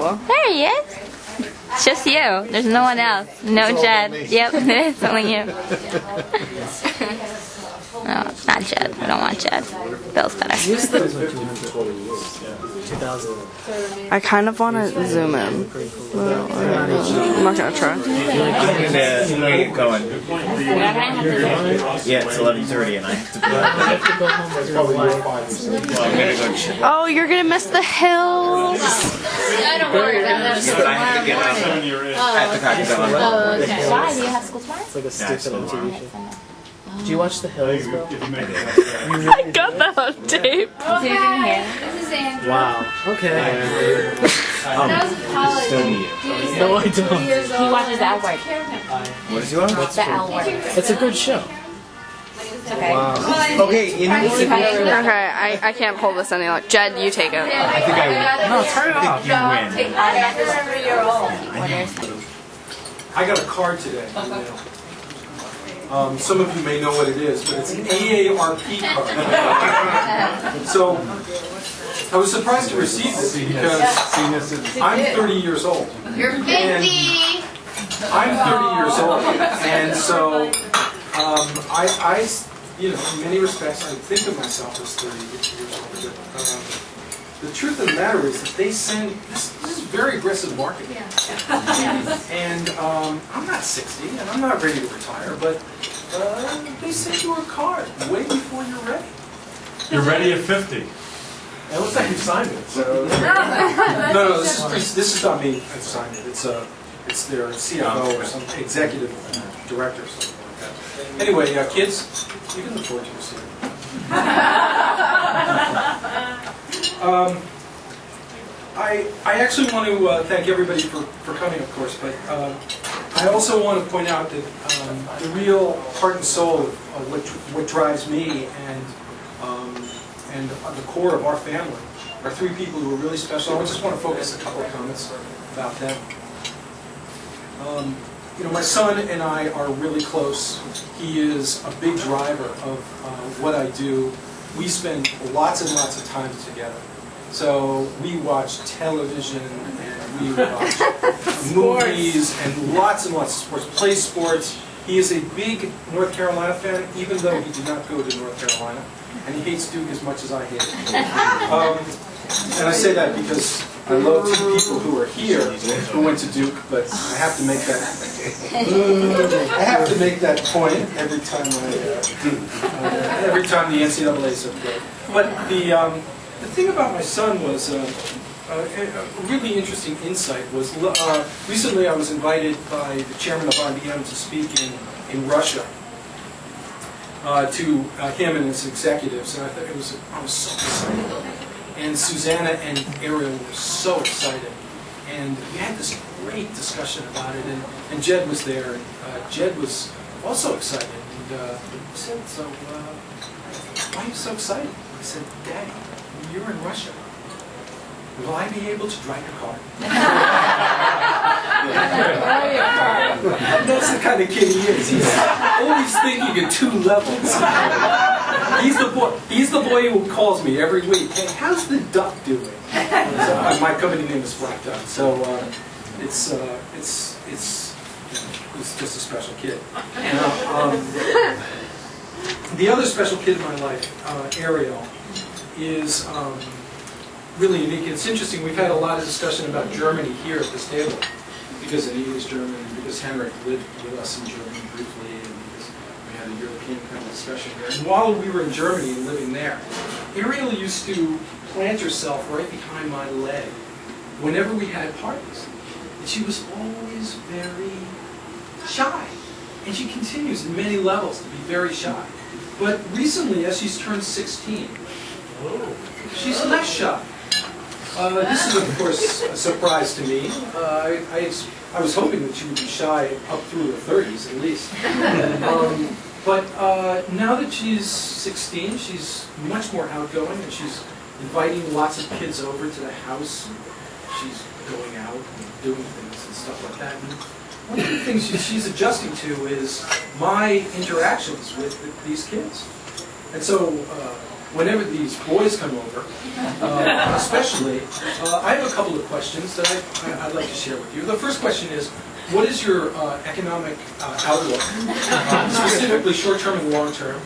cool. There he is. It's just you. There's no one else. No Jedd. Yep, it's only you. No, not Jedd. I don't want Jedd. Bill's better. 2000. I kind of want to zoom in. Well, I'm not gonna try. I'm gonna get going. Yeah, it's 11:30 and I have to go. Well, I'm gonna go check. Oh, you're gonna miss the hills. Don't worry about that. But I have to get up at the crack of dawn. Oh, okay. Why? Do you have school tomorrow? It's like a stupid MTV show. Did you watch The Hills, bro? I got that on tape. This is Andrew. Wow. Okay. That was in college. No, I don't. He watches the L Word. What is he on? The L Word. It's a good show. Okay. Wow. Okay, you need to Okay, I can't hold this any longer. Jedd, you take it. I think I win. No, turn it off. You win. I got a card today. Some of you may know what it is, but it's an AARP card. So I was surprised to receive this because I'm 30 years old. You're 50. I'm 30 years old, and so I in many respects, I think of myself as 30 years old. But, the truth of the matter is that they send this is very aggressive marketing, and I'm not 60 and I'm not ready to retire, but they send you a card way before you're ready. You're ready at 50. It looks like you signed it. So no, this is not me. I signed it. It's their CFO or some executive director or something like that. Anyway, kids, you can look forward to receiving it. I actually want to thank everybody for coming, of course, but I also want to point out that the real heart and soul of what drives me and the core of our family are three people who are really special. I just want to focus a couple of comments about them. My son and I are really close. He is a big driver of what I do. We spend lots and lots of time together. So we watch television and we watch movies and lots of sports, play sports. He is a big North Carolina fan, even though he did not go to North Carolina. And he hates Duke as much as I hate it. And I say that because I love two people who are here who went to Duke, but I have to make that point every time every time the NCAA is up there. But the thing about my son was a really interesting insight. Was recently I was invited by the chairman of IBM to speak in Russia to him and his executives, and I thought I was so excited. And Susana and Ariel were so excited, and we had this great discussion about it. And Jedd was there, and Jedd was also excited. And he said, "So, why are you so excited?" I said, "Daddy, you're in Russia. Will I be able to drive your car?" That's the kind of kid he is. He's always thinking at two levels. He's the boy who calls me every week. Hey, how's the duck doing? So, my company name is Black Duck. So it's just a special kid. The other special kid in my life, Ariel, is really unique. It's interesting. We've had a lot of discussion about Germany here at this table because he is German, and because Henrik lived with us in Germany briefly, and because we had a European kind of discussion here. And while we were in Germany and living there, Ariel used to plant herself right behind my leg whenever we had parties. And she was always very shy. And she continues in many levels to be very shy. But recently, as she's turned 16, she's less shy. This is, of course, a surprise to me. I was hoping that she would be shy up through the 30s, at least. But now that she's 16, she's much more outgoing, and she's inviting lots of kids over to the house. She's going out and doing things and stuff like that. And one of the things she's adjusting to is my interactions with these kids. And so whenever these boys come over, especially, I have a couple of questions that I'd like to share with you. The first question is, what is your economic outlook, specifically short-term and long-term?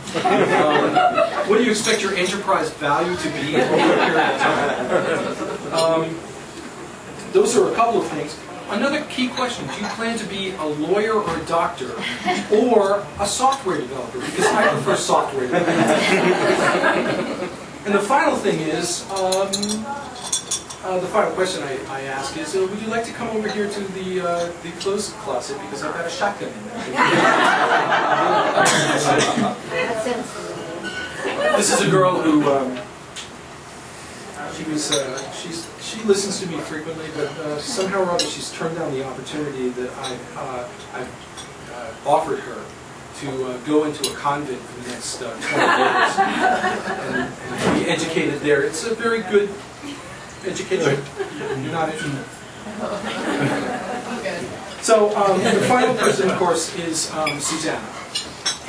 What do you expect your enterprise value to be over a period of time? Those are a couple of things. Another key question, do you plan to be a lawyer or a doctor or a software developer? Because I prefer software development. And the final thing is, the final question I ask is, would you like to come over here to the clothes closet because I've got a shotgun in there. This is a girl who she listens to me frequently, but somehow or other she's turned down the opportunity that I've offered her to go into a convent for the next 20 days and be educated there. It's a very good education. You're not interested. So the final person, of course, is Susana.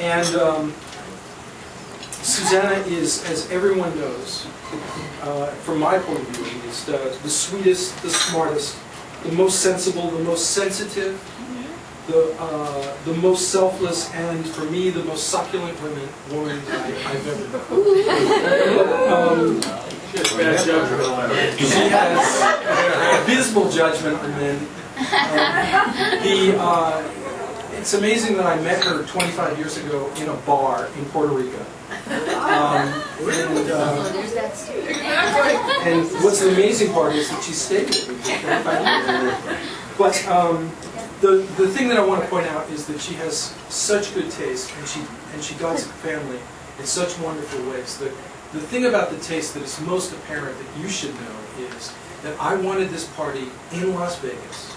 And Susana is, as everyone knows, from my point of view, is the sweetest, the smartest, the most sensible, the most sensitive, the most selfless, and for me, the most succulent woman I've ever known. She has abysmal judgment on men. It's amazing that I met her 25 years ago in a bar in Puerto Rico. And what's the amazing part is that she stayed with me for 25 years. But the thing that I want to point out is that she has such good taste, and she guides her family in such wonderful ways. The thing about the taste that is most apparent that you should know is that I wanted this party in Las Vegas,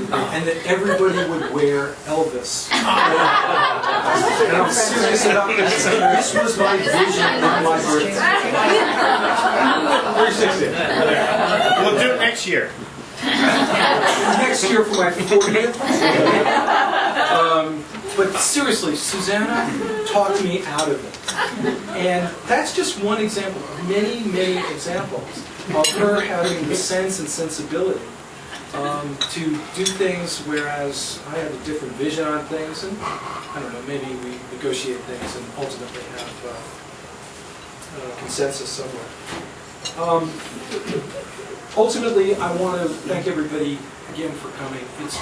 and that everybody would wear Elvis. And I'm serious about this. This was my vision on my birthday. 360. We'll do it next year. Next year for my 40th. But seriously, Susana talked me out of it. And that's just one example of many, many examples of her having the sense and sensibility to do things, whereas I have a different vision on things, and I don't know, maybe we negotiate things and ultimately have consensus somewhere. Ultimately, I want to thank everybody again for coming. It's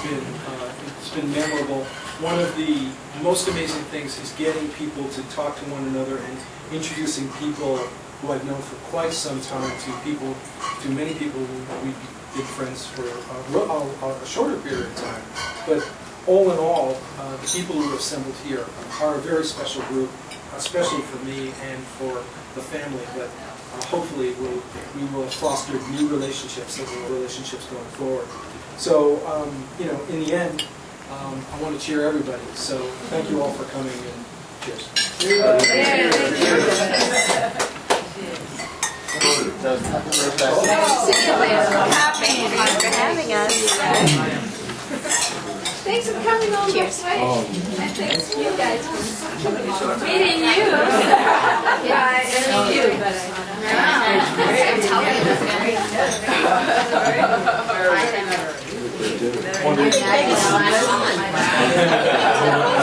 been memorable. One of the most amazing things is getting people to talk to one another and introducing people who I've known for quite some time to many people who we've been friends for a shorter period of time. But all in all, the people who are assembled here are a very special group, especially for me and for the family. But hopefully we will foster new relationships and relationships going forward. So, in the end, I want to cheer everybody. So thank you all for coming, and cheers. See you later. Happy for having us. Thanks for coming all this way. And thanks to you guys for meeting you. Yeah, I mean you, but I'm telling you, that's very good.